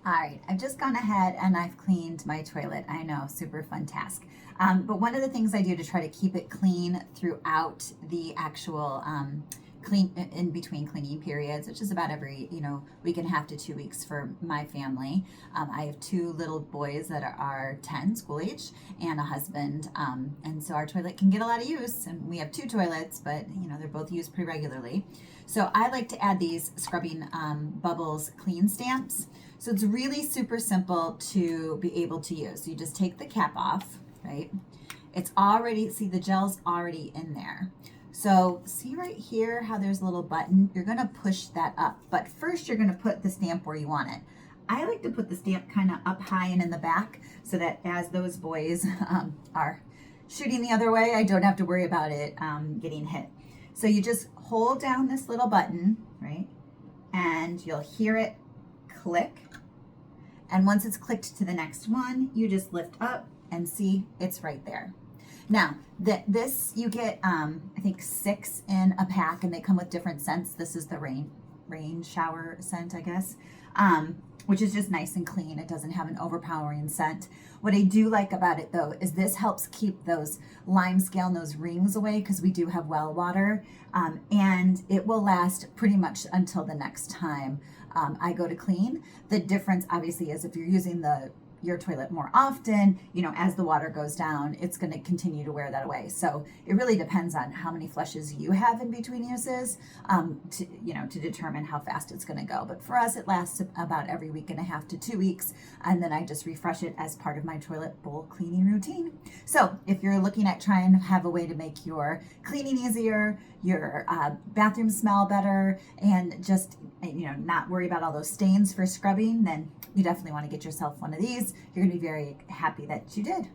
All right, I've just gone ahead and I've cleaned my toilet. I know, super fun task. But one of the things I do to try to keep it clean throughout the actual clean in between cleaning periods, which is about every week and a half to 2 weeks for my family. I have two little boys that are 10, school age, and a husband, and so our toilet can get a lot of use. And we have two toilets, but they're both used pretty regularly. So I like to add these scrubbing bubbles clean stamps. So it's really super simple to be able to use. So you just take the cap off, right? It's already, see, the gel's already in there. So see right here how there's a little button? You're gonna push that up, but first you're gonna put the stamp where you want it. I like to put the stamp kind of up high and in the back so that as those boys are shooting the other way, I don't have to worry about it getting hit. So you just hold down this little button, right? And you'll hear it click. And once it's clicked to the next one, you just lift up and see it's right there. Now, this you get, I think 6 in a pack, and they come with different scents. This is the Rainshower scent, I guess, which is just nice and clean. It doesn't have an overpowering scent. What I do like about it, though, is this helps keep those limescale and those rings away, because we do have well water, and it will last pretty much until the next time I go to clean. The difference, obviously, is if you're using your toilet more often, as the water goes down, it's going to continue to wear that away. So it really depends on how many flushes you have in between uses to determine how fast it's going to go. But for us, it lasts about every week and a half to 2 weeks, and then I just refresh it as part of my toilet bowl cleaning routine. So if you're looking at trying to have a way to make your cleaning easier, your bathroom smell better, and just not worry about all those stains for scrubbing, then you definitely want to get yourself one of these. You're going to be very happy that you did.